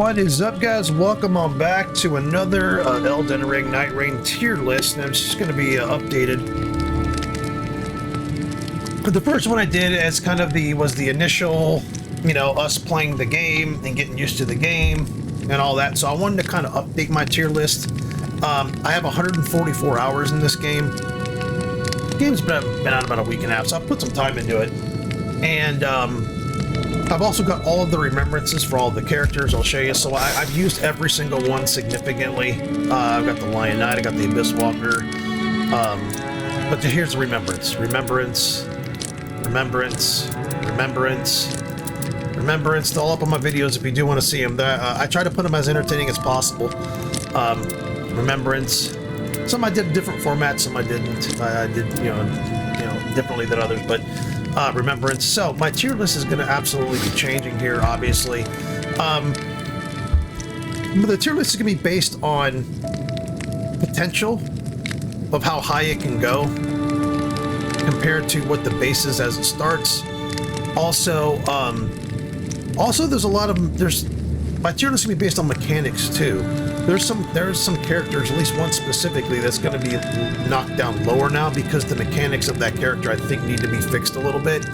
What is up, guys? Welcome on back to another Elden Ring Nightreighn tier list, and it's just going to be updated. The first one I did as kind of was the initial, us playing the game and getting used to the game and all that. So I wanted to kind of update my tier list. I have 144 hours in this game. The game's been out about a week and a half, so I've put some time into it. And I've also got all of the remembrances for all of the characters. I'll show you. So I've used every single one significantly. I've got the Lion Knight, I got the Abyss Walker. But here's the remembrance. Remembrance. They're all up on my videos if you do want to see them. I try to put them as entertaining as possible. Remembrance. Some I did in different formats, some I didn't. I did, differently than others, but remembrance. So my tier list is going to absolutely be changing here, obviously. The tier list is going to be based on potential of how high it can go compared to what the base is as it starts. Also, there's a lot of my tier list is going to be based on mechanics too. There's some characters, at least one specifically, that's going to be knocked down lower now because the mechanics of that character I think need to be fixed a little bit,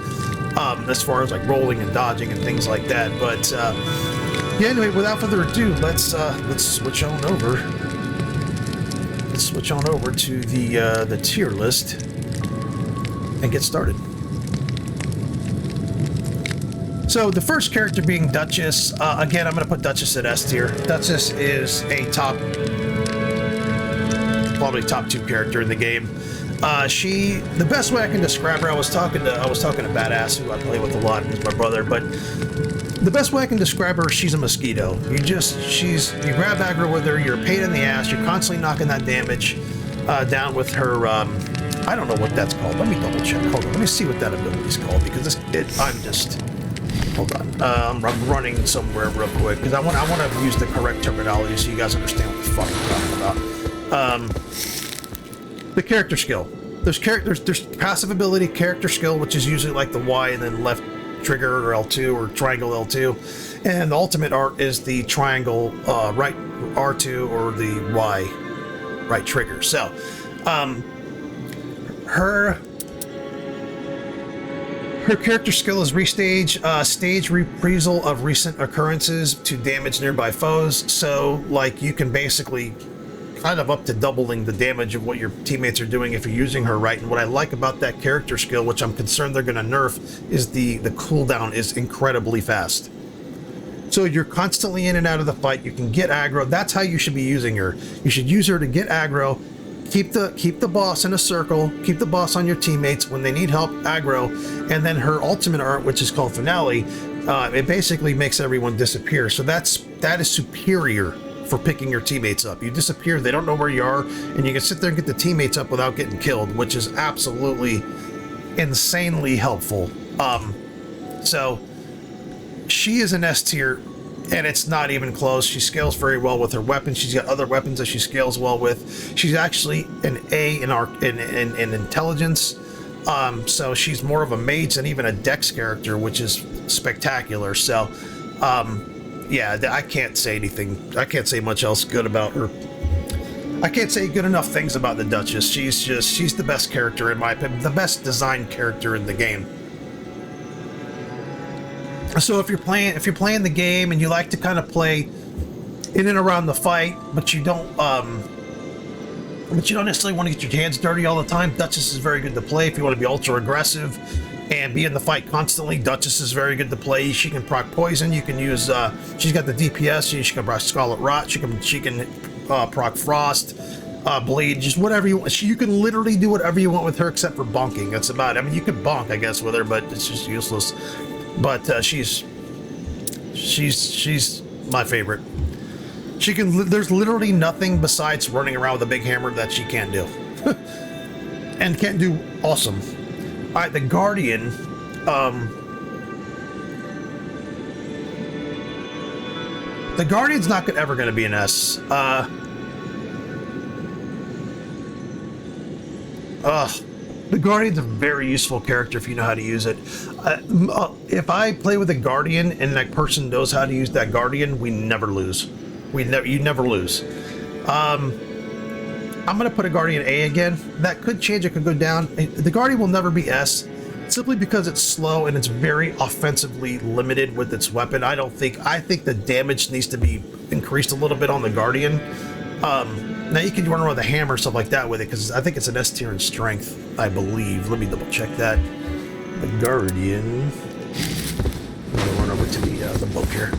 as far as like rolling and dodging and things like that. But yeah, anyway, without further ado, let's switch on over. Let's switch on over to the tier list and get started. So the first character being Duchess. Again, I'm going to put Duchess at S tier. Duchess is a probably top 2 character in the game. The best way I can describe her, I was talking to Badass, who I play with a lot, and he's my brother. But the best way I can describe her, she's a mosquito. You grab aggro with her. You're a pain in the ass. You're constantly knocking that damage down with her. I don't know what that's called. Let me double check. Hold on. Let me see what that ability is called, because hold on. I'm running somewhere real quick because I want to use the correct terminology so you guys understand what the fuck I'm talking about. The character skill. There's passive ability, character skill, which is usually like the Y and then left trigger or L2 or triangle L2, and the ultimate art is the triangle right R2 or the Y right trigger. So, Her character skill is restage, stage reprisal of recent occurrences to damage nearby foes. So, like, you can basically kind of up to doubling the damage of what your teammates are doing if you're using her right. And what I like about that character skill, which I'm concerned they're going to nerf, is the cooldown is incredibly fast. So you're constantly in and out of the fight. You can get aggro. That's how you should be using her. You should use her to get aggro. Keep the boss in a circle, keep the boss on your teammates when they need help, aggro, and then her ultimate art, which is called Finale, it basically makes everyone disappear. So that is superior for picking your teammates up. You disappear, they don't know where you are, and you can sit there and get the teammates up without getting killed, which is absolutely insanely helpful. So she is an S tier. And it's not even close. She scales very well with her weapons. She's got other weapons that she scales well with. She's actually an A in intelligence. So she's more of a mage than even a dex character, which is spectacular. So, yeah, I can't say anything. I can't say much else good about her. I can't say good enough things about the Duchess. She's the best character in my opinion, the best designed character in the game. So if you're playing the game and you like to kind of play in and around the fight, but you don't necessarily want to get your hands dirty all the time, Duchess is very good to play. If you want to be ultra aggressive and be in the fight constantly, Duchess is very good to play. She can proc poison. You can use. She's got the DPS. She can proc Scarlet Rot. She can proc Frost, Bleed. Just whatever you want. You can literally do whatever you want with her except for bonking. That's about it. I mean, you could bonk, I guess, with her, but it's just useless. But she's my favorite. There's literally nothing besides running around with a big hammer that she can't do. And can't do awesome. Alright, the Guardian. The Guardian's not ever going to be an S. The Guardian's a very useful character if you know how to use it. If I play with a Guardian and that person knows how to use that Guardian, we never lose. You never lose. I'm going to put a Guardian A again. That could change, it could go down. The Guardian will never be S, simply because it's slow and it's very offensively limited with its weapon. I think the damage needs to be increased a little bit on the Guardian. Now you can run around with a hammer or stuff like that with it, because I think it's an S tier in strength, I believe. Let me double check that. The Guardian. I'm going to run over to the book here.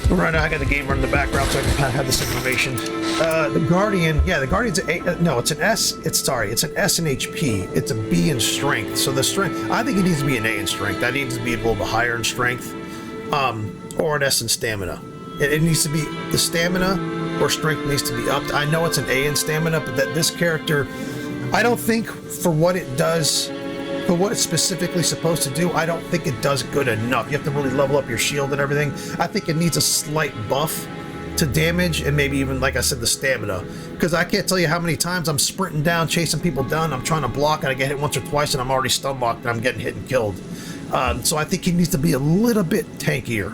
Right now I got the game running in the background so I can have this information. The Guardian, yeah, the Guardian's no, it's an S. It's an S in HP. It's a B in strength. So the strength, I think it needs to be an A in strength. That needs to be a little bit higher in strength, or an S in stamina. It needs to be the stamina or strength needs to be upped. I know it's an A in stamina, but that this character, I don't think for what it does, for what it's specifically supposed to do, I don't think it does good enough. You have to really level up your shield and everything. I think it needs a slight buff to damage and maybe even, like I said, the stamina. Because I can't tell you how many times I'm sprinting down, chasing people down, I'm trying to block, and I get hit once or twice, and I'm already stun locked, and I'm getting hit and killed. So I think he needs to be a little bit tankier,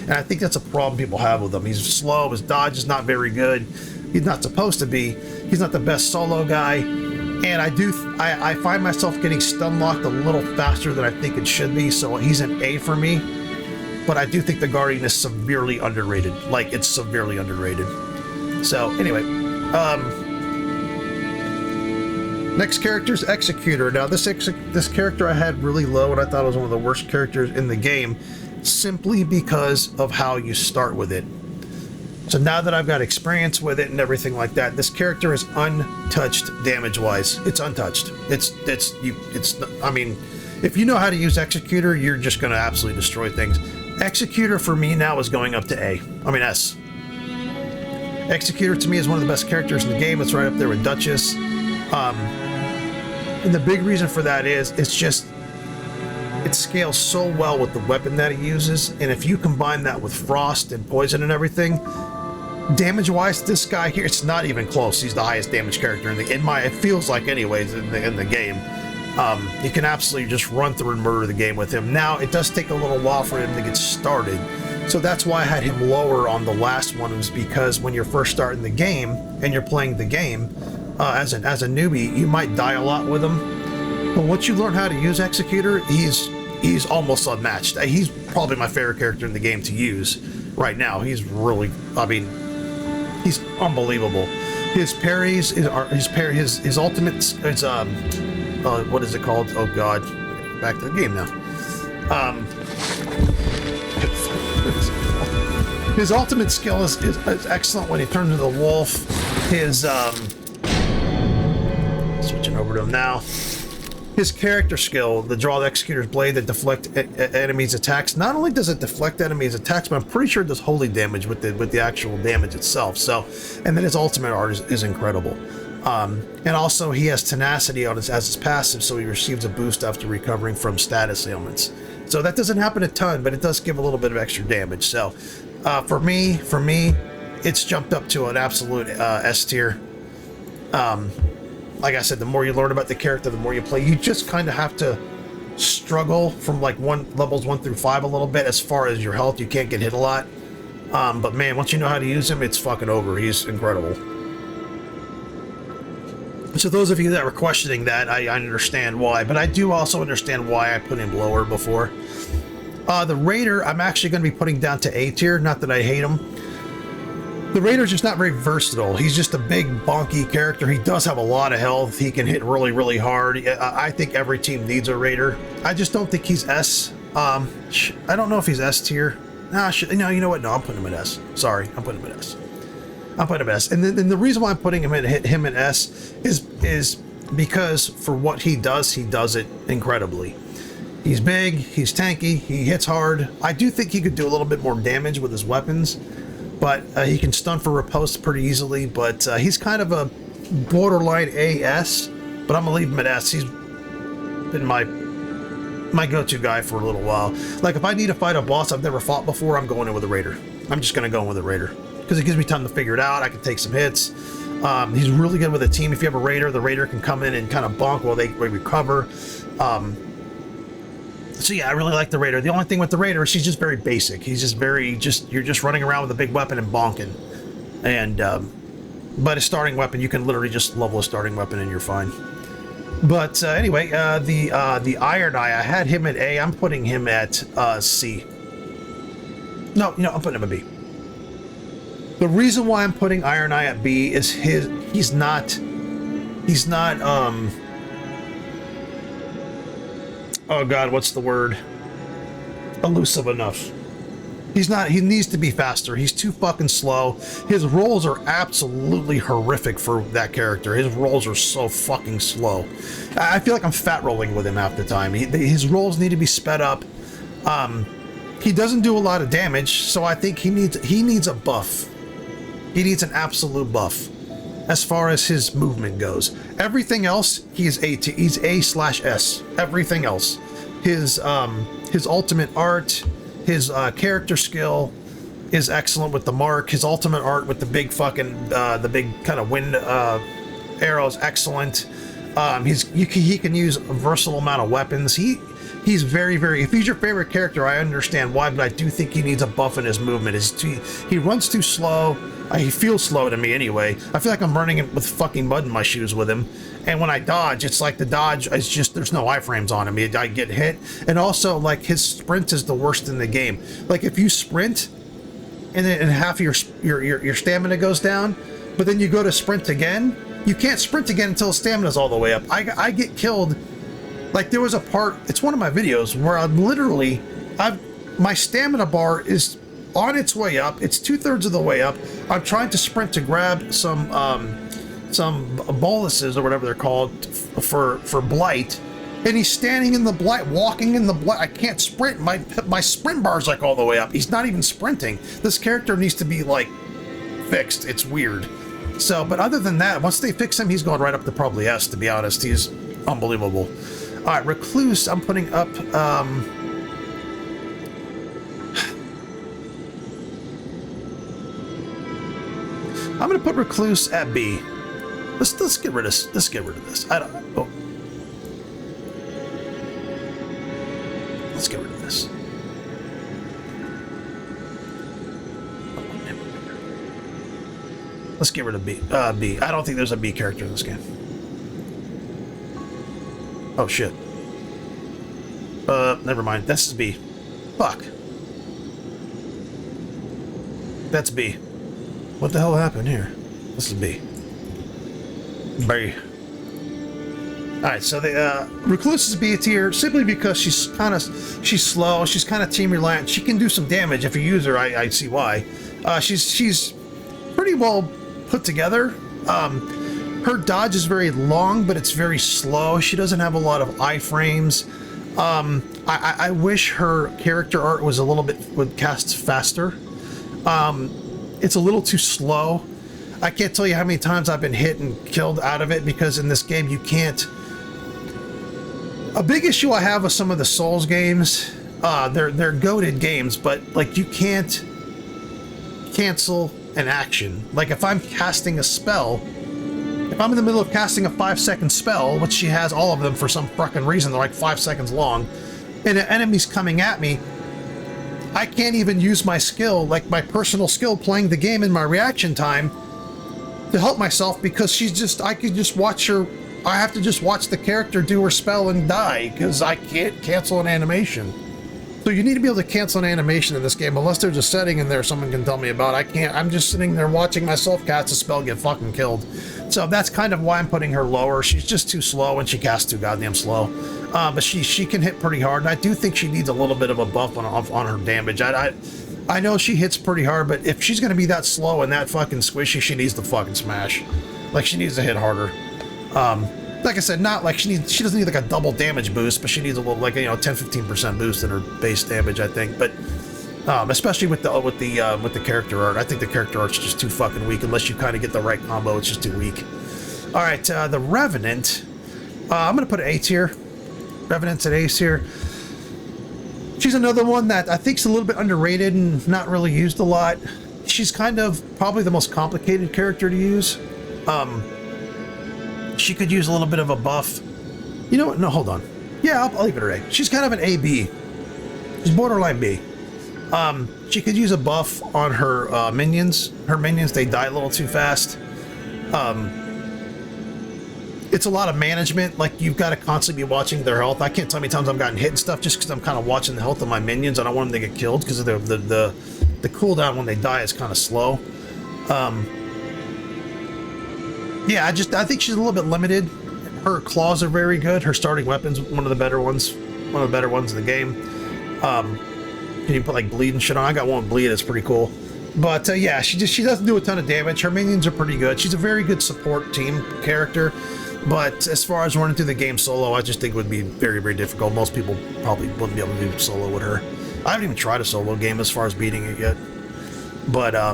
and I think that's a problem people have with him. He's slow, his dodge is not very good. He's not supposed to be. He's not the best solo guy, and I find myself getting stun locked a little faster than I think it should be. So he's an A for me, but I do think the Guardian is severely underrated. Like, it's severely underrated. So anyway, next character is Executor. Now this character I had really low, and I thought it was one of the worst characters in the game, simply because of how you start with it. So now that I've got experience with it and everything like that, this character is untouched damage-wise. It's untouched. I mean, if you know how to use Executor, you're just going to absolutely destroy things. Executor for me now is going up to S. Executor to me is one of the best characters in the game. It's right up there with Duchess. And the big reason for that is it scales so well with the weapon that it uses, and if you combine that with frost and poison and everything, damage wise, this guy here, it's not even close. He's the highest damage character it feels like anyways in the game. You can absolutely just run through and murder the game with him. Now it does take a little while for him to get started, so that's why I had him lower on the last one, was because when you're first starting the game and you're playing the game as a newbie, you might die a lot with him. But once you learn how to use Executor, he's almost unmatched. He's probably my favorite character in the game to use right now. He's really, he's unbelievable. His parries, his ultimate, what is it called? Oh God, back to the game now. His ultimate skill is excellent when he turns into the wolf. His switching over to him now. His character skill, the draw the Executor's blade that deflect enemies' attacks. Not only does it deflect enemies' attacks, but I'm pretty sure it does holy damage with the actual damage itself. So, and then his ultimate art is incredible. And also he has tenacity as his passive, so he receives a boost after recovering from status ailments. So that doesn't happen a ton, but it does give a little bit of extra damage. So, for me, it's jumped up to an absolute S tier. Like I said, the more you learn about the character, the more you play. You just kind of have to struggle from like levels 1 through 5 a little bit as far as your health. You can't get hit a lot. But man, once you know how to use him, it's fucking over. He's incredible. So those of you that were questioning that, I understand why. But I do also understand why I put him lower before. The Raider, I'm actually going to be putting down to A tier. Not that I hate him. The Raider's just not very versatile. He's just a big, bonky character. He does have a lot of health. He can hit really, really hard. I think every team needs a Raider. I just don't think he's S. I don't know if he's S tier. No, you know what? No, I'm putting him at S. Sorry, I'm putting him at S. And the reason why I'm putting him in S is because for what he does it incredibly. He's big, he's tanky, he hits hard. I do think he could do a little bit more damage with his weapons. But he can stun for riposte pretty easily, but he's kind of a borderline AS, but I'm gonna leave him at S. He's been my go-to guy for a little while. Like, if I need to fight a boss I've never fought before, I'm going in with a Raider. I'm just gonna go in with a Raider, because it gives me time to figure it out. I can take some hits. He's really good with a team. If you have a raider, the raider can come in and kind of bonk while they recover. So yeah, I really like the raider. The only thing with the raider is she's just very basic. He's just you're just running around with a big weapon and bonking. And but a starting weapon, you can literally just level a starting weapon and you're fine. But anyway, the Iron Eye, I had him at A. I'm putting him at C. No, I'm putting him at B. The reason why I'm putting Iron Eye at B is he's not oh god, what's the word? Elusive enough. He needs to be faster. He's too fucking slow. His rolls are absolutely horrific for that character. His rolls are so fucking slow. I feel like I'm fat rolling with him half the time. His rolls need to be sped up. He doesn't do a lot of damage, so I think he needs a buff. He needs an absolute buff as far as his movement goes. Everything else, he's A/S. Everything else. His ultimate art, his character skill is excellent with the mark. His ultimate art with the big fucking the big kind of wind arrows, excellent. He can use a versatile amount of weapons. He's very, very. If he's your favorite character, I understand why, but I do think he needs a buff in his movement. He runs too slow. He feels slow to me anyway. I feel like I'm running with fucking mud in my shoes with him. And when I dodge, it's like the dodge is just, there's no iframes on him. I get hit. And also, like, his sprint is the worst in the game. Like, if you sprint and then half of your stamina goes down, but then you go to sprint again, you can't sprint again until stamina's all the way up. I get killed. Like, there was a part, it's one of my videos, where my stamina bar is on its way up. It's 2/3 of the way up. I'm trying to sprint to grab some boluses or whatever they're called for blight, and he's standing in the blight, walking in the blight. I can't sprint. My sprint bar's like all the way up. He's not even sprinting. This character needs to be like fixed. It's weird. So, but other than that, once they fix him, he's going right up to probably S, to be honest. He's unbelievable. All right, Recluse, I'm putting up. I'm gonna put Recluse at B. Let's get rid of this. Let's get rid of this. I don't. Oh. Let's get rid of this. Let's get rid of B. B. I don't think there's a B character in this game. Oh shit. Never mind. This is B. Fuck. That's B. What the hell happened here? This is B. B. Alright, so the Recluse is B tier simply because she's slow, she's kind of team reliant. She can do some damage if you use her. I see why. She's pretty well put together. Her dodge is very long, but it's very slow. She doesn't have a lot of iframes. I wish her character art was a little bit would cast faster. It's a little too slow. I can't tell you how many times I've been hit and killed out of it because in this game you can't. A big issue I have with some of the Souls games, they're goated games, but like you can't cancel an action. Like if I'm casting a spell, if I'm in the middle of casting a 5-second spell, which she has all of them for some fucking reason, they're like 5 seconds long, and an enemy's coming at me, I can't even use my skill, like my personal skill playing the game in my reaction time to help myself because I could just watch her, I have to just watch the character do her spell and die because I can't cancel an animation. So you need to be able to cancel an animation in this game unless there's a setting in there someone can tell me about. I can't, I'm just sitting there watching myself cast a spell get fucking killed. So that's kind of why I'm putting her lower. She's just too slow and she casts too goddamn slow. But she can hit pretty hard, and I do think she needs a little bit of a buff on her damage. I know she hits pretty hard, but if she's going to be that slow and that fucking squishy, she needs to fucking smash. Like, she needs to hit harder. Like I said, not like she doesn't need like a double damage boost, but she needs a little, like, 10-15% boost in her base damage, I think. But especially with the character art, I think the character art's just too fucking weak. Unless you kind of get the right combo, it's just too weak. All right, the Revenant. I'm gonna put an A tier. Revenant's at A tier. She's another one that I think is a little bit underrated and not really used a lot. She's kind of probably the most complicated character to use. She could use a little bit of a buff. You know what? No, hold on. Yeah, I'll leave it at A. She's kind of an A-B. She's borderline B. She could use a buff on her minions. Her minions, they die a little too fast. It's a lot of management. Like, you've got to constantly be watching their health. I can't tell how many times I've gotten hit and stuff just because I'm kind of watching the health of my minions. I don't want them to get killed because the cooldown when they die is kind of slow. Yeah, I think she's a little bit limited. Her claws are very good. Her starting weapon's one of the better ones in the game. You can put like bleed and shit on. I got one with bleed. It's pretty cool. But yeah, she doesn't do a ton of damage. Her minions are pretty good. She's a very good support team character. But as far as running through the game solo, I just think it would be very, very difficult. Most people probably wouldn't be able to do solo with her. I haven't even tried a solo game as far as beating it yet. But I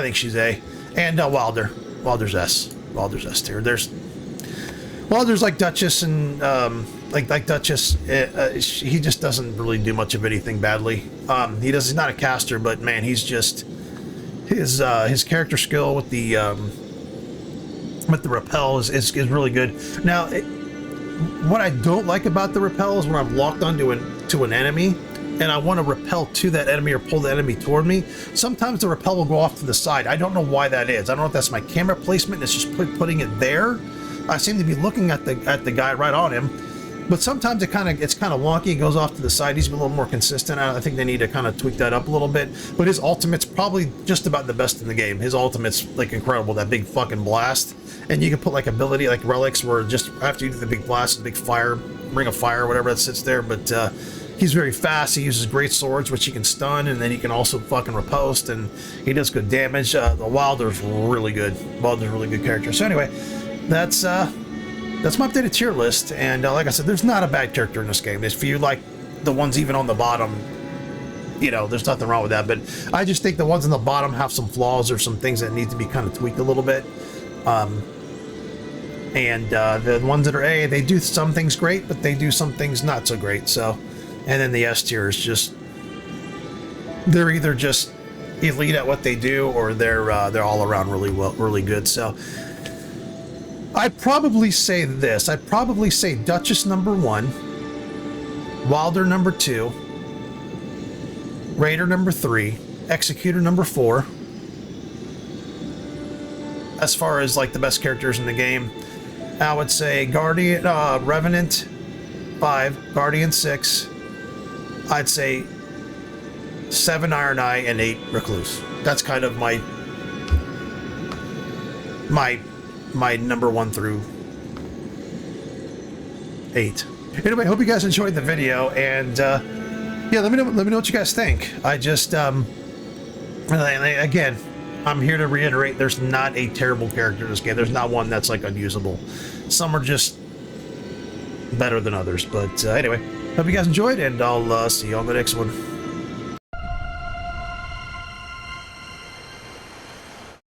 think she's A. And Wilder. Wilder's S. Wilder's S tier. Wilder's like Duchess and like Duchess. He just doesn't really do much of anything badly. He's not a caster, but man, he's just his character skill with the rappel is really good. Now, what I don't like about the rappel is when I'm locked onto an enemy and I want to rappel to that enemy or pull the enemy toward me, sometimes the rappel will go off to the side. I don't know why that is. I don't know if that's my camera placement. It's just putting it there. I seem to be looking at the guy right on him, but sometimes it's kind of wonky. It goes off to the side. He's a little more consistent. I think they need to kind of tweak that up a little bit. But his ultimate's probably just about the best in the game. His ultimate's like incredible. That big fucking blast, and you can put like ability like relics where just after you do the big blast, the big fire, ring of fire, whatever that sits there. But he's very fast. He uses great swords, which he can stun, and then he can also fucking riposte, and he does good damage. The Wilder's really good. Wilder's a really good character. So anyway, that's my updated tier list. And like I said, there's not a bad character in this game. If you like the ones even on the bottom, you know, there's nothing wrong with that. But I just think the ones on the bottom have some flaws or some things that need to be kind of tweaked a little bit. And the ones that are A, they do some things great, but they do some things not so great. So. And then the S tier is just, they're either just elite at what they do, or they're all around really good. So I'd probably say this. I'd probably say Duchess number 1, Wilder number 2, Raider number 3, Executor number 4. As far as like the best characters in the game, I would say Guardian, Revenant 5, Guardian 6. I'd say 7 Iron Eye and 8 Recluse. That's kind of my number 1 through 8. Anyway, I hope you guys enjoyed the video, and yeah, let me know what you guys think. I just again, I'm here to reiterate, there's not a terrible character in this game. There's not one that's like unusable. Some are just better than others. But anyway, hope you guys enjoyed, and I'll see you on the next one.